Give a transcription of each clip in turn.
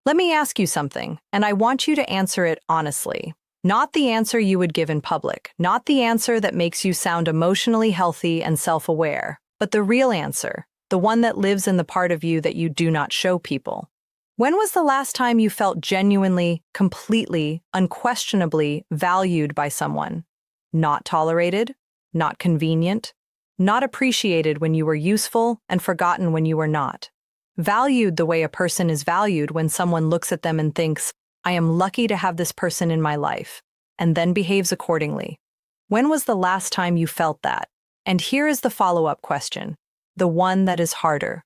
Let me ask you something, and I want you to answer it honestly. Not the answer you would give in public, not the answer that makes you sound emotionally healthy and self-aware, but the real answer, the one that lives in the part of you that you do not show people. When was the last time you felt genuinely, completely, unquestionably valued by someone? Not tolerated, not convenient, not appreciated when you were useful and forgotten when you were not. Valued the way a person is valued when someone looks at them and thinks, I am lucky to have this person in my life, and then behaves accordingly. When was the last time you felt that? And here is the follow-up question, the one that is harder.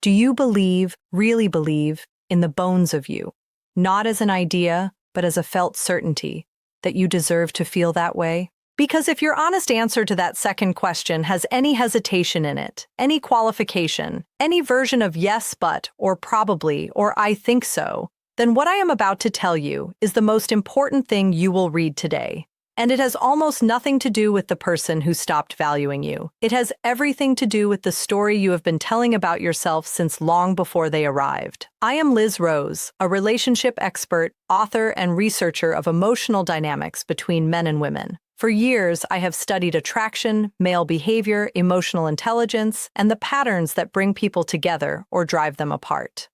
Do you believe, really believe, in the bones of you, not as an idea, but as a felt certainty, that you deserve to feel that way? Because if your honest answer to that second question has any hesitation in it, any qualification, any version of yes, but, or probably, or I think so, then what I am about to tell you is the most important thing you will read today. And it has almost nothing to do with the person who stopped valuing you. It has everything to do with the story you have been telling about yourself since long before they arrived. I am Liz Rose, a relationship expert, author, and researcher of emotional dynamics between men and women. For years, I have studied attraction, male behavior, emotional intelligence, and the patterns that bring people together or drive them apart.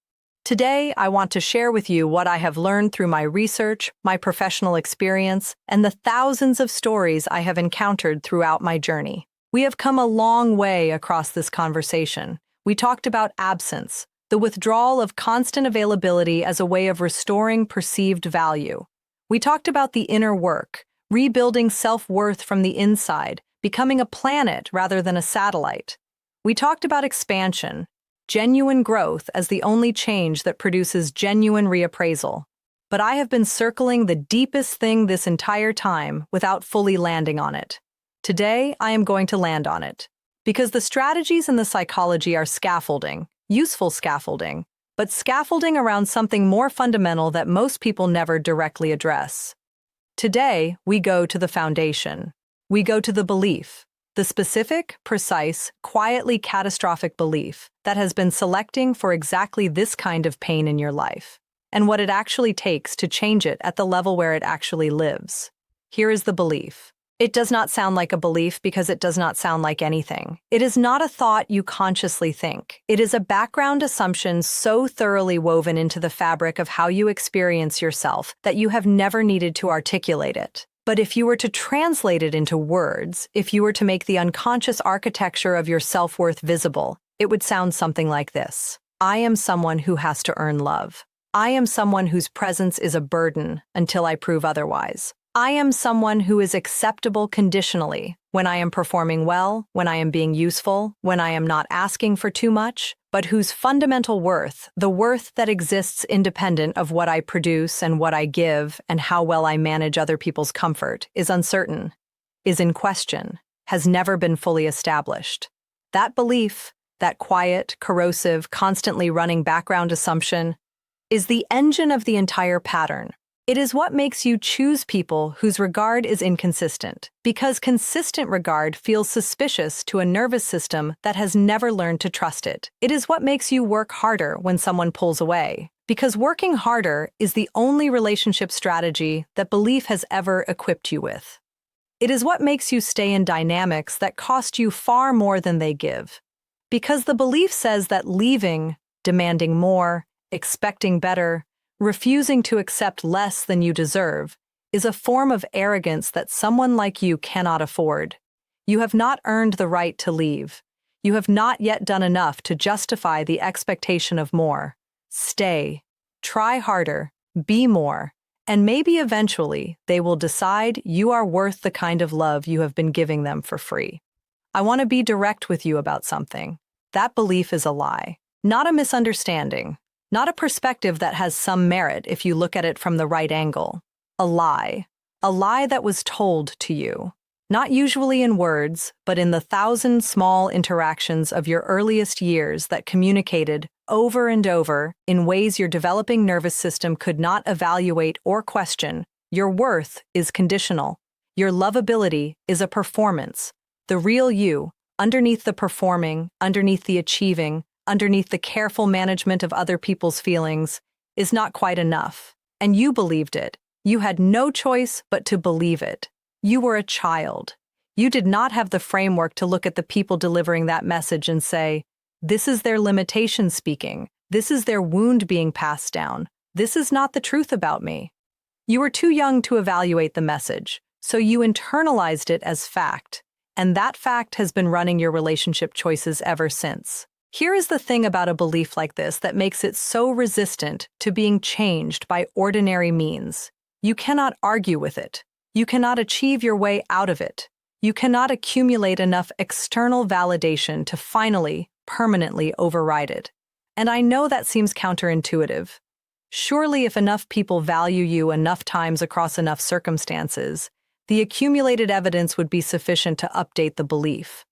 Today, I want to share with you what I have learned through my research, my professional experience, and the thousands of stories I have encountered throughout my journey. We have come a long way across this conversation. We talked about absence, the withdrawal of constant availability as a way of restoring perceived value. We talked about the inner work, rebuilding self-worth from the inside, becoming a planet rather than a satellite. We talked about expansion, genuine growth as the only change that produces genuine reappraisal. But I have been circling the deepest thing this entire time without fully landing on it. Today, I am going to land on it. Because the strategies and the psychology are scaffolding, useful scaffolding, but scaffolding around something more fundamental that most people never directly address. Today, we go to the foundation. We go to the belief. The specific, precise, quietly catastrophic belief that has been selecting for exactly this kind of pain in your life, and what it actually takes to change it at the level where it actually lives. Here is the belief. It does not sound like a belief because it does not sound like anything. It is not a thought you consciously think. It is a background assumption so thoroughly woven into the fabric of how you experience yourself that you have never needed to articulate it. But if you were to translate it into words, if you were to make the unconscious architecture of your self-worth visible, it would sound something like this. I am someone who has to earn love. I am someone whose presence is a burden until I prove otherwise. I am someone who is acceptable conditionally when I am performing well, when I am being useful, when I am not asking for too much, but whose fundamental worth, the worth that exists independent of what I produce and what I give and how well I manage other people's comfort, is uncertain, is in question, has never been fully established. That belief, that quiet, corrosive, constantly running background assumption, is the engine of the entire pattern. It is what makes you choose people whose regard is inconsistent, because consistent regard feels suspicious to a nervous system that has never learned to trust it. It is what makes you work harder when someone pulls away, because working harder is the only relationship strategy that belief has ever equipped you with. It is what makes you stay in dynamics that cost you far more than they give, because the belief says that leaving, demanding more, expecting better, refusing to accept less than you deserve, is a form of arrogance that someone like you cannot afford. You have not earned the right to leave. You have not yet done enough to justify the expectation of more. Stay, try harder, be more, and maybe eventually they will decide you are worth the kind of love you have been giving them for free. I want to be direct with you about something. That belief is a lie, not a misunderstanding. Not a perspective that has some merit if you look at it from the right angle. A lie that was told to you, not usually in words, but in the 1,000 small interactions of your earliest years that communicated over and over in ways your developing nervous system could not evaluate or question. Your worth is conditional. Your lovability is a performance. The real you, underneath the performing, underneath the achieving, underneath the careful management of other people's feelings, is not quite enough. And you believed it. You had no choice but to believe it. You were a child. You did not have the framework to look at the people delivering that message and say, this is their limitation speaking. This is their wound being passed down. This is not the truth about me. You were too young to evaluate the message, so you internalized it as fact, and that fact has been running your relationship choices ever since. Here is the thing about a belief like this that makes it so resistant to being changed by ordinary means. You cannot argue with it. You cannot achieve your way out of it. You cannot accumulate enough external validation to finally, permanently override it. And I know that seems counterintuitive. Surely if enough people value you enough times across enough circumstances, the accumulated evidence would be sufficient to update the belief.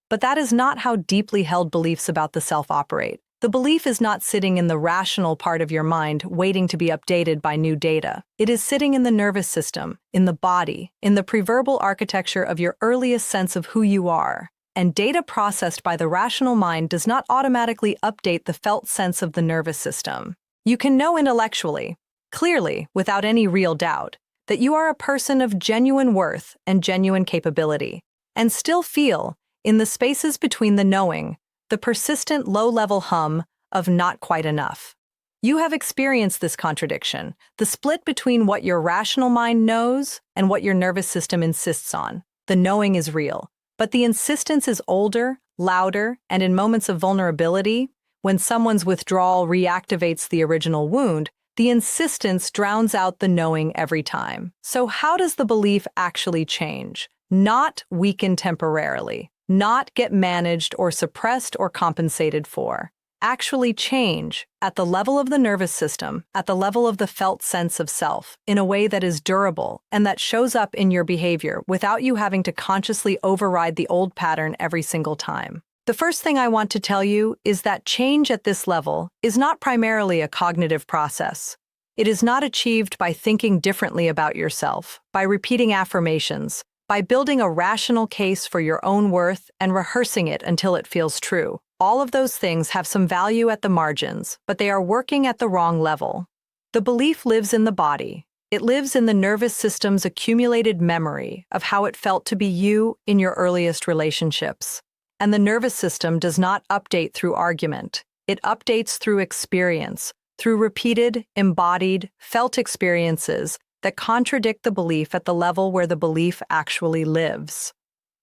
But that is not how deeply held beliefs about the self operate. The belief is not sitting in the rational part of your mind waiting to be updated by new data. It is sitting in the nervous system, in the body, in the preverbal architecture of your earliest sense of who you are. And data processed by the rational mind does not automatically update the felt sense of the nervous system. You can know intellectually, clearly, without any real doubt, that you are a person of genuine worth and genuine capability, and still feel, in the spaces between the knowing, the persistent low-level hum of not quite enough. You have experienced this contradiction, the split between what your rational mind knows and what your nervous system insists on. The knowing is real, but the insistence is older, louder, and in moments of vulnerability, when someone's withdrawal reactivates the original wound, the insistence drowns out the knowing every time. So how does the belief actually change? Not weaken temporarily, not get managed or suppressed or compensated for. Actually change at the level of the nervous system, at the level of the felt sense of self, in a way that is durable and that shows up in your behavior without you having to consciously override the old pattern every single time. The first thing I want to tell you is that change at this level is not primarily a cognitive process. It is not achieved by thinking differently about yourself, by repeating affirmations, by building a rational case for your own worth and rehearsing it until it feels true. All of those things have some value at the margins, but they are working at the wrong level. The belief lives in the body. It lives in the nervous system's accumulated memory of how it felt to be you in your earliest relationships. And the nervous system does not update through argument. It updates through experience, through repeated, embodied, felt experiences that contradict the belief at the level where the belief actually lives.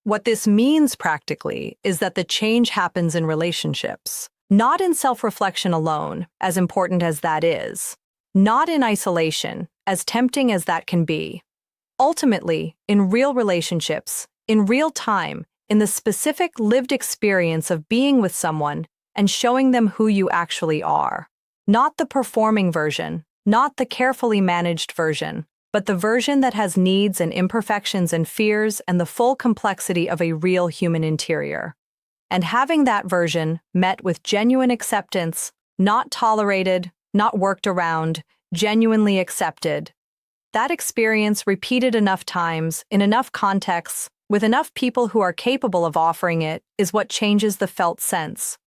What this means practically is that the change happens in relationships, not in self-reflection alone, as important as that is, not in isolation, as tempting as that can be. Ultimately, in real relationships, in real time, in the specific lived experience of being with someone and showing them who you actually are. Not the performing version, not the carefully managed version, but the version that has needs and imperfections and fears and the full complexity of a real human interior. And having that version met with genuine acceptance, not tolerated, not worked around, genuinely accepted. That experience repeated enough times, in enough contexts, with enough people who are capable of offering it, is what changes the felt sense.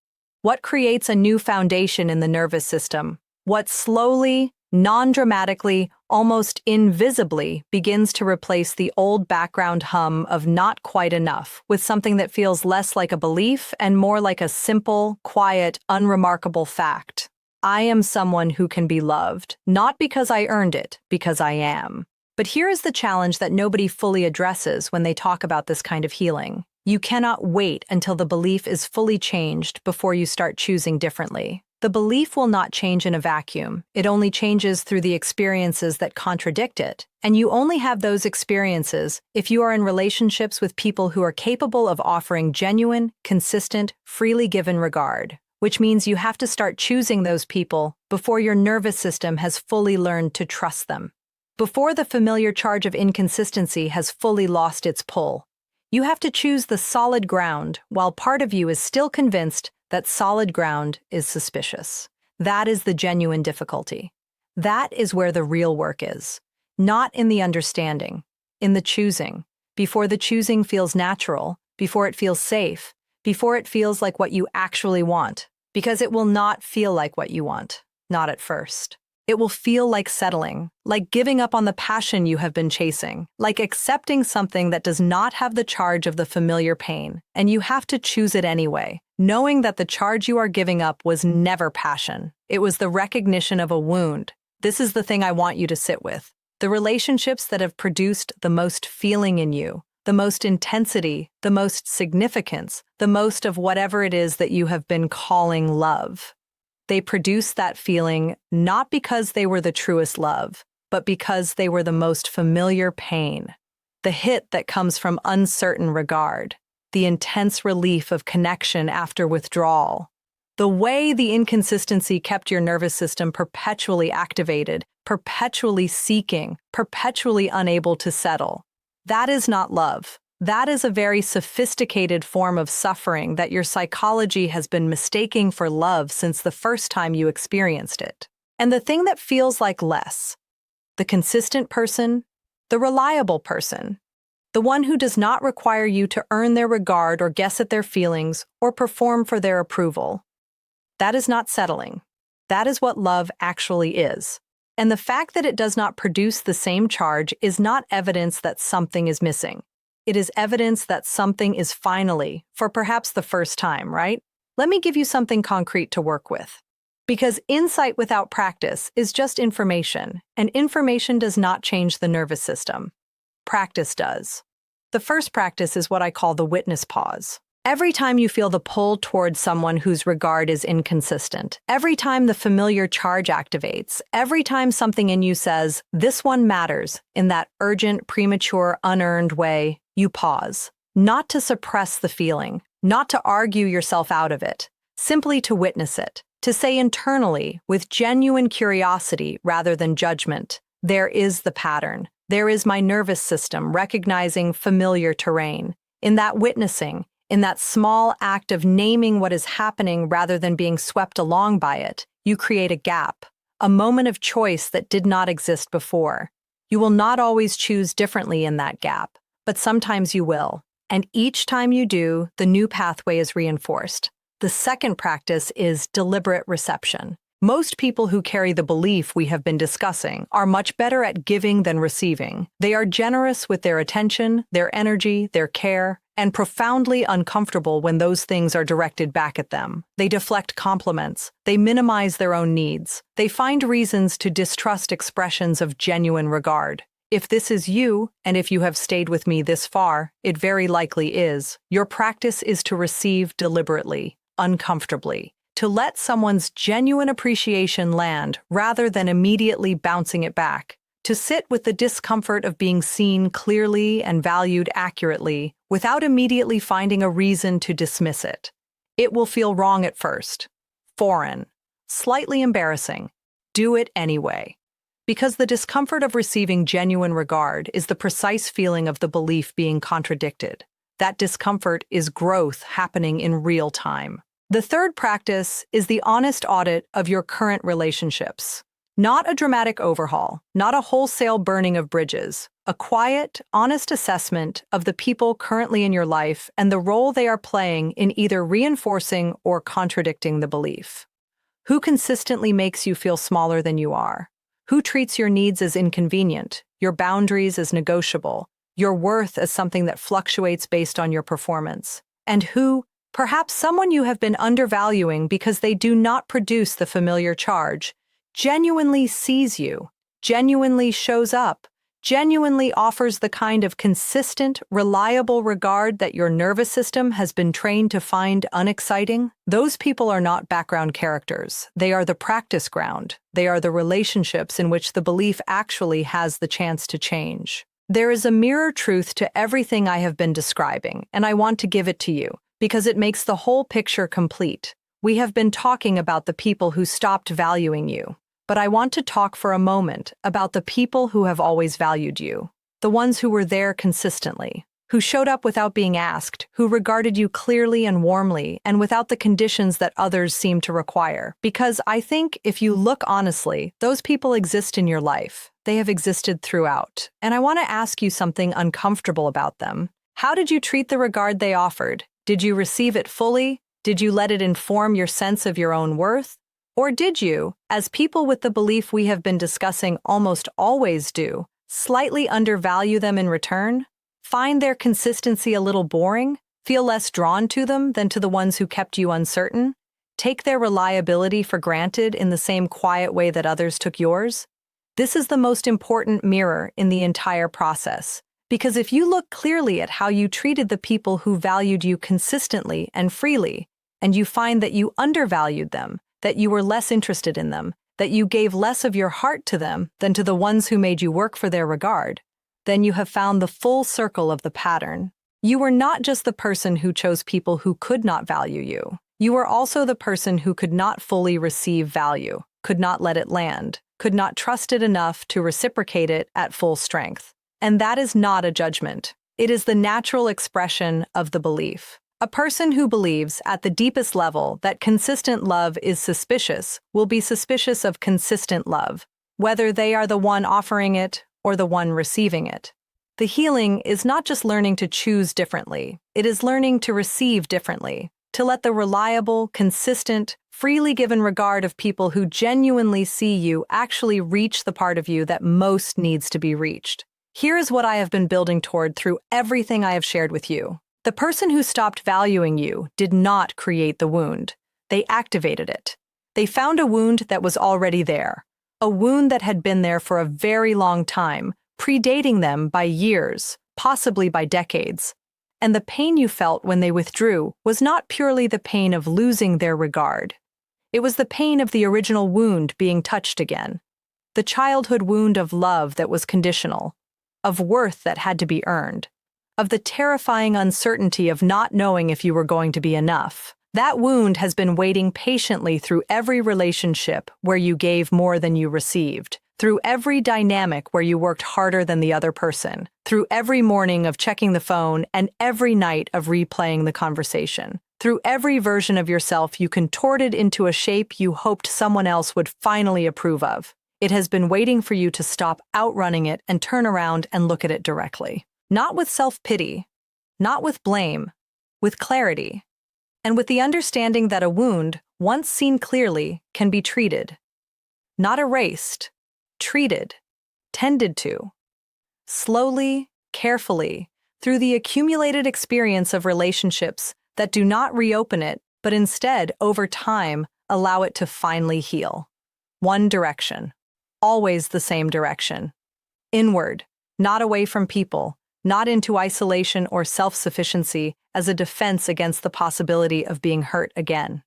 What creates a new foundation in the nervous system. What slowly, non-dramatically, almost invisibly begins to replace the old background hum of not quite enough with something that feels less like a belief and more like a simple, quiet, unremarkable fact. I am someone who can be loved, not because I earned it, because I am. But here is the challenge that nobody fully addresses when they talk about this kind of healing. You cannot wait until the belief is fully changed before you start choosing differently. The belief will not change in a vacuum. It only changes through the experiences that contradict it. And you only have those experiences if you are in relationships with people who are capable of offering genuine, consistent, freely given regard, which means you have to start choosing those people before your nervous system has fully learned to trust them. Before the familiar charge of inconsistency has fully lost its pull. You have to choose the solid ground while part of you is still convinced that solid ground is suspicious. That is the genuine difficulty. That is where the real work is. Not in the understanding, in the choosing. Before the choosing feels natural, before it feels safe, before it feels like what you actually want. Because it will not feel like what you want, not at first. It will feel like settling, like giving up on the passion you have been chasing, like accepting something that does not have the charge of the familiar pain, and you have to choose it anyway, knowing that the charge you are giving up was never passion. It was the recognition of a wound. This is the thing I want you to sit with. The relationships that have produced the most feeling in you, the most intensity, the most significance, the most of whatever it is that you have been calling love. They produce that feeling not because they were the truest love, but because they were the most familiar pain. The hit that comes from uncertain regard, the intense relief of connection after withdrawal. The way the inconsistency kept your nervous system perpetually activated, perpetually seeking, perpetually unable to settle. That is not love. That is a very sophisticated form of suffering that your psychology has been mistaking for love since the first time you experienced it. And the thing that feels like less, the consistent person, the reliable person, the one who does not require you to earn their regard or guess at their feelings or perform for their approval. That is not settling. That is what love actually is. And the fact that it does not produce the same charge is not evidence that something is missing. It is evidence that something is finally, for perhaps the first time, right? Let me give you something concrete to work with. Because insight without practice is just information, and information does not change the nervous system. Practice does. The first practice is what I call the witness pause. Every time you feel the pull towards someone whose regard is inconsistent, every time the familiar charge activates, every time something in you says, "This one matters," in that urgent, premature, unearned way, you pause. Not to suppress the feeling, not to argue yourself out of it, simply to witness it, to say internally, with genuine curiosity rather than judgment, "There is the pattern. There is my nervous system recognizing familiar terrain." In that witnessing, in that small act of naming what is happening rather than being swept along by it, you create a gap, a moment of choice that did not exist before. You will not always choose differently in that gap, but sometimes you will. And each time you do, the new pathway is reinforced. The second practice is deliberate reception. Most people who carry the belief we have been discussing are much better at giving than receiving. They are generous with their attention, their energy, their care, and profoundly uncomfortable when those things are directed back at them. They deflect compliments. They minimize their own needs. They find reasons to distrust expressions of genuine regard. If this is you, and if you have stayed with me this far, it very likely is. Your practice is to receive deliberately, uncomfortably, to let someone's genuine appreciation land rather than immediately bouncing it back, to sit with the discomfort of being seen clearly and valued accurately without immediately finding a reason to dismiss it. It will feel wrong at first, foreign, slightly embarrassing. Do it anyway. Because the discomfort of receiving genuine regard is the precise feeling of the belief being contradicted. That discomfort is growth happening in real time. The third practice is the honest audit of your current relationships. Not a dramatic overhaul, not a wholesale burning of bridges, a quiet, honest assessment of the people currently in your life and the role they are playing in either reinforcing or contradicting the belief. Who consistently makes you feel smaller than you are? Who treats your needs as inconvenient, your boundaries as negotiable, your worth as something that fluctuates based on your performance? And who, perhaps someone you have been undervaluing because they do not produce the familiar charge, genuinely sees you, genuinely shows up, genuinely offers the kind of consistent, reliable regard that your nervous system has been trained to find unexciting? Those people are not background characters. They are the practice ground. They are the relationships in which the belief actually has the chance to change. There is a mirror truth to everything I have been describing, and I want to give it to you, because it makes the whole picture complete. We have been talking about the people who stopped valuing you. But I want to talk for a moment about the people who have always valued you, the ones who were there consistently, who showed up without being asked, who regarded you clearly and warmly and without the conditions that others seem to require. Because I think if you look honestly, those people exist in your life. They have existed throughout. And I want to ask you something uncomfortable about them. How did you treat the regard they offered? Did you receive it fully? Did you let it inform your sense of your own worth? Or did you, as people with the belief we have been discussing almost always do, slightly undervalue them in return? Find their consistency a little boring? Feel less drawn to them than to the ones who kept you uncertain? Take their reliability for granted in the same quiet way that others took yours? This is the most important mirror in the entire process. Because if you look clearly at how you treated the people who valued you consistently and freely, and you find that you undervalued them, that you were less interested in them, that you gave less of your heart to them than to the ones who made you work for their regard, then you have found the full circle of the pattern. You were not just the person who chose people who could not value you. You were also the person who could not fully receive value, could not let it land, could not trust it enough to reciprocate it at full strength. And that is not a judgment. It is the natural expression of the belief. A person who believes at the deepest level that consistent love is suspicious will be suspicious of consistent love, whether they are the one offering it or the one receiving it. The healing is not just learning to choose differently, it is learning to receive differently, to let the reliable, consistent, freely given regard of people who genuinely see you actually reach the part of you that most needs to be reached. Here is what I have been building toward through everything I have shared with you. The person who stopped valuing you did not create the wound. They activated it. They found a wound that was already there, a wound that had been there for a very long time, predating them by years, possibly by decades. And the pain you felt when they withdrew was not purely the pain of losing their regard. It was the pain of the original wound being touched again, the childhood wound of love that was conditional, of worth that had to be earned, of the terrifying uncertainty of not knowing if you were going to be enough. That wound has been waiting patiently through every relationship where you gave more than you received, through every dynamic where you worked harder than the other person, through every morning of checking the phone and every night of replaying the conversation, through every version of yourself you contorted into a shape you hoped someone else would finally approve of. It has been waiting for you to stop outrunning it and turn around and look at it directly. Not with self-pity, not with blame, with clarity, and with the understanding that a wound, once seen clearly, can be treated. Not erased, treated, tended to. Slowly, carefully, through the accumulated experience of relationships that do not reopen it, but instead, over time, allow it to finally heal. One direction. Always the same direction. Inward, not away from people, not into isolation or self-sufficiency as a defense against the possibility of being hurt again.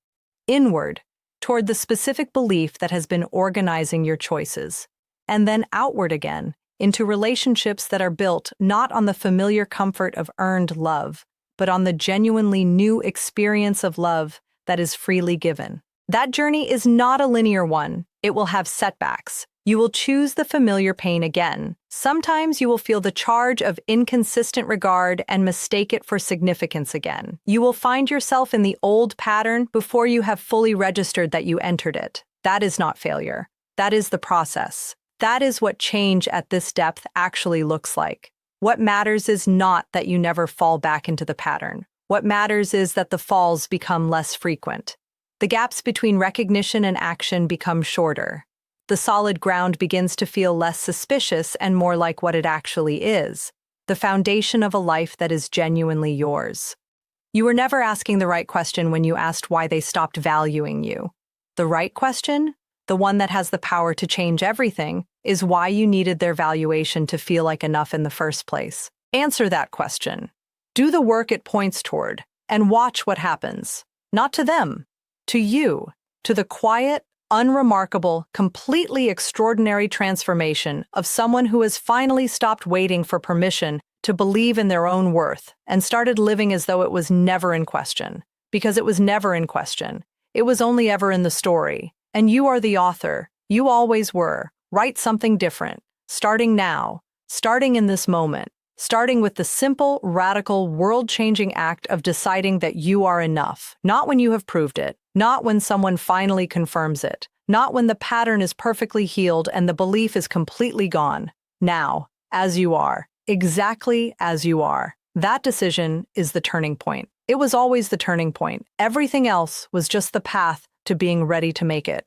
Inward, toward the specific belief that has been organizing your choices. And then outward again, into relationships that are built not on the familiar comfort of earned love, but on the genuinely new experience of love that is freely given. That journey is not a linear one. It will have setbacks. You will choose the familiar pain again. Sometimes you will feel the charge of inconsistent regard and mistake it for significance again. You will find yourself in the old pattern before you have fully registered that you entered it. That is not failure. That is the process. That is what change at this depth actually looks like. What matters is not that you never fall back into the pattern. What matters is that the falls become less frequent. The gaps between recognition and action become shorter. The solid ground begins to feel less suspicious and more like what it actually is, the foundation of a life that is genuinely yours. You were never asking the right question when you asked why they stopped valuing you. The right question, the one that has the power to change everything, is why you needed their valuation to feel like enough in the first place. Answer that question. Do the work it points toward, and watch what happens. Not to them, to you, to the quiet, unremarkable, completely extraordinary transformation of someone who has finally stopped waiting for permission to believe in their own worth and started living as though it was never in question. Because it was never in question. It was only ever in the story. And you are the author. You always were. Write something different. Starting now. Starting in this moment. Starting with the simple, radical, world-changing act of deciding that you are enough. Not when you have proved it. Not when someone finally confirms it. Not when the pattern is perfectly healed and the belief is completely gone. Now, as you are. Exactly as you are. That decision is the turning point. It was always the turning point. Everything else was just the path to being ready to make it.